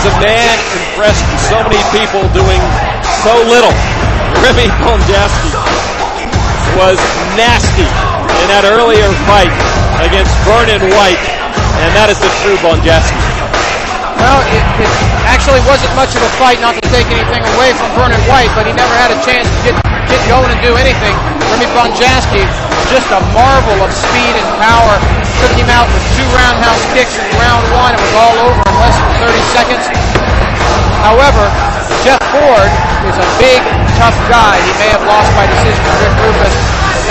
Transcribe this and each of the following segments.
was a man impressed with so many people doing so little. Remy Bonjasky was nasty in that earlier fight against Vernon White, and that is the true Bonjasky. Well, it actually wasn't much of a fight, not to take anything away from Vernon White, but he never had a chance to get going and do anything. Remy Bonjasky, just a marvel of speed and power. Took him out with 2 roundhouse kicks in round 1. It was all over in less than 30 seconds. However, Jeff Ford is a big, tough guy. He may have lost by decision to Rick Rufus.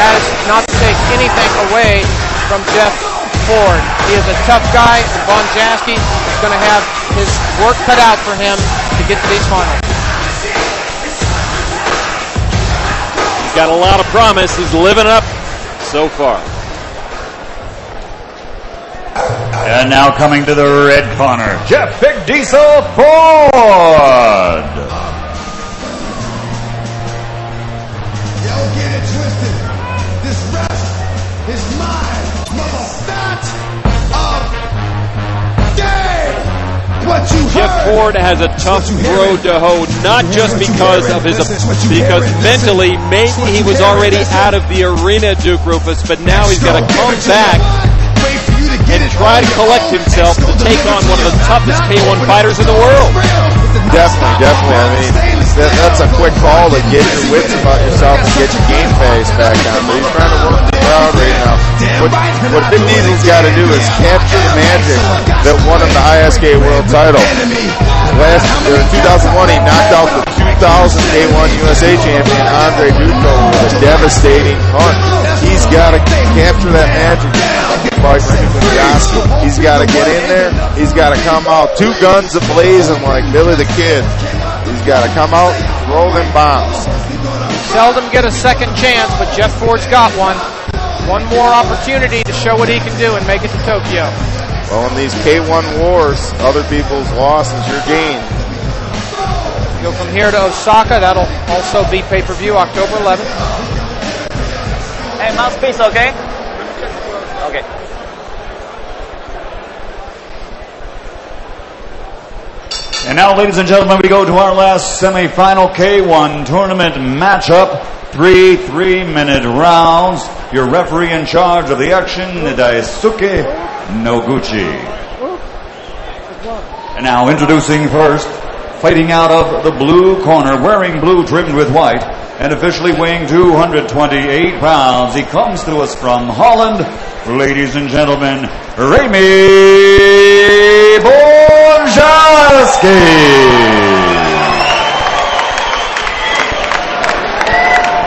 That is not to take anything away from Jeff Ford. He is a tough guy, and Bonjasky is going to have his work cut out for him to get to these finals. He's got a lot of promise. He's living up so far. And now coming to the red corner, Jeff Big Diesel Ford. Don't get it twisted. This rest is mine. Start of day. What you Jeff Ford has a tough road to hoe, not just because mentally maybe he was already out of the arena, Duke Rufus, but now he's got to come back and try to collect himself to take on one of the toughest K1 fighters in the world. Definitely. I mean, that's a quick call to get your wits about yourself and get your game face back on. But he's trying to work the crowd right now. What Big Diesel's got to do is capture the magic that won him the ISK World title. Last year, in 2001, he knocked out the 2000 K1 USA champion Andre Duco with a devastating punt. He's got to capture that magic. He's got to get in there. He's got to come out 2 guns a-blazing like Billy the Kid. He's got to come out and throw them bombs. Seldom get a second chance, but Jeff Ford's got one. One more opportunity to show what he can do and make it to Tokyo. Well, in these K1 wars, other people's loss is your gain. Go from here to Osaka. That'll also be pay-per-view October 11th. Hey, mouthpiece, okay? Okay. And now, ladies and gentlemen, we go to our last semifinal K1 tournament matchup. 3 3-minute rounds. Your referee in charge of the action, Daisuke Noguchi. And now introducing first, fighting out of the blue corner, wearing blue trimmed with white, and officially weighing 228 pounds. He comes to us from Holland. Ladies and gentlemen, Remy Bonjasky.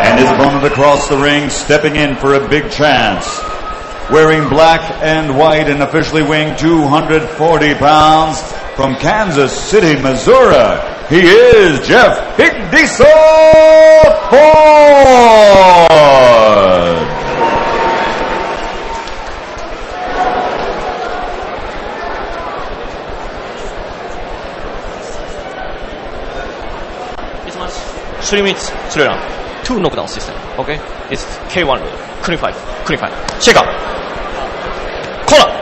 And his opponent across the ring, stepping in for a big chance. Wearing black and white and officially weighing 240 pounds from Kansas City, Missouri. He is Jeff Big Diesel Ford. This match, 3 minutes, 3 rounds. 2 knockdown system, okay? It's K1 rule. Clean fight. Check out. Corner.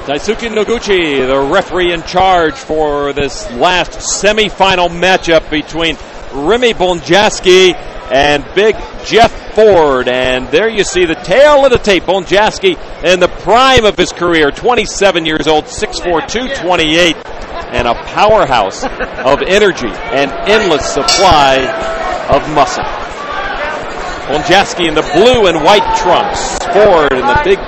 Daisuke Noguchi, the referee in charge for this last semifinal matchup between Remy Bonjasky and Big Jeff Ford. And there you see the tail of the tape. Bonjasky in the prime of his career, 27 years old, 6'4", 228, and a powerhouse of energy and endless supply of muscle. Bonjasky in the blue and white trunks. Ford in the big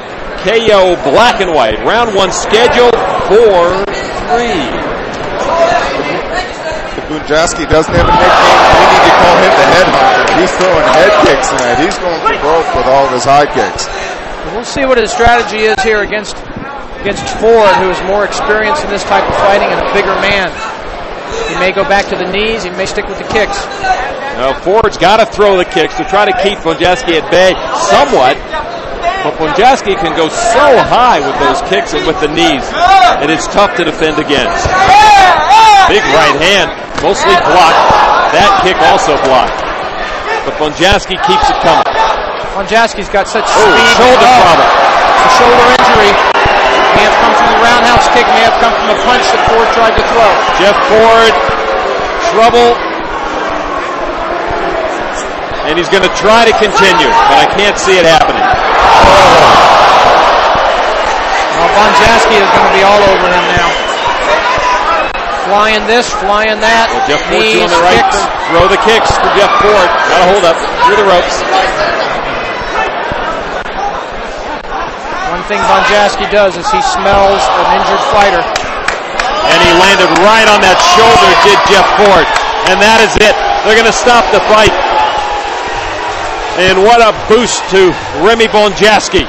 KO black and white. Round 1 scheduled for 3. Bonjasky doesn't have a nickname. We need to call him the headhunter. He's throwing head kicks tonight. He's going for broke with all of his high kicks. We'll see what his strategy is here against Ford, who is more experienced in this type of fighting and a bigger man. He may go back to the knees. He may stick with the kicks. Now Ford's got to throw the kicks to try to keep Bonjasky at bay somewhat. But Bonjasky can go so high with those kicks and with the knees, and it's tough to defend against. Big right hand, mostly blocked. That kick also blocked. But Bonjasky keeps it coming. Bonjasky's got such speed. Shoulder problem. A shoulder injury. May have come from the roundhouse kick, may have come from a punch that Ford tried to throw. Jeff Ford, trouble. And he's going to try to continue, but I can't see it happening. Well, Bonjasky is going to be all over him now. Flying this, flying that. Well, Jeff Ford's knees, on the right. kicks. Throw the kicks for Jeff Ford. Got to hold up through the ropes. One thing Bonjasky does is he smells an injured fighter. And he landed right on that shoulder, did Jeff Ford. And that is it. They're going to stop the fight. And what a boost to Remy Bonjasky.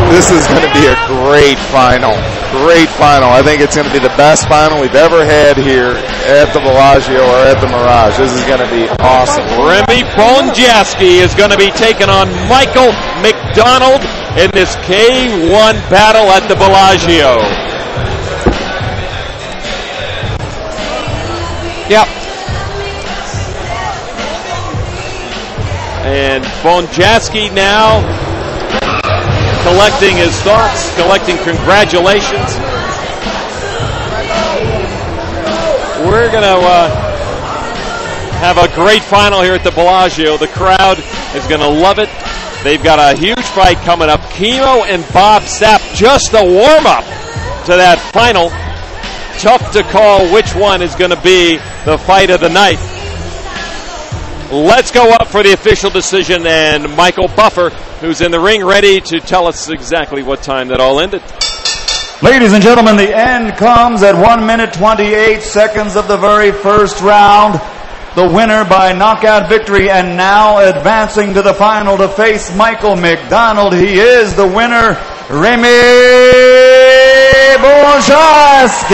This is going to be a great final. Great final. I think it's going to be the best final we've ever had here at the Bellagio or at the Mirage. This is going to be awesome. Remy Bonjasky is going to be taking on Michael McDonald in this K1 battle at the Bellagio. Yep. And Bonjasky now collecting his thoughts, collecting congratulations. We're going to have a great final here at the Bellagio. The crowd is going to love it. They've got a huge fight coming up. Kimo and Bob Sapp, just a warm-up to that final. Tough to call which one is going to be the fight of the night. Let's go up for the official decision, and Michael Buffer, who's in the ring, ready to tell us exactly what time that all ended. Ladies and gentlemen, the end comes at 1 minute 28 seconds of the very first round. The winner by knockout victory, and now advancing to the final to face Michael McDonald. He is the winner, Remy Bonjasky.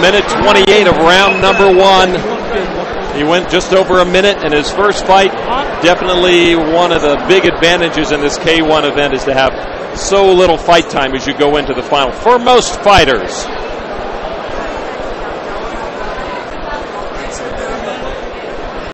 1:28 of round number 1. He went just over a minute in his first fight. Definitely one of the big advantages in this K1 event is to have so little fight time as you go into the final for most fighters.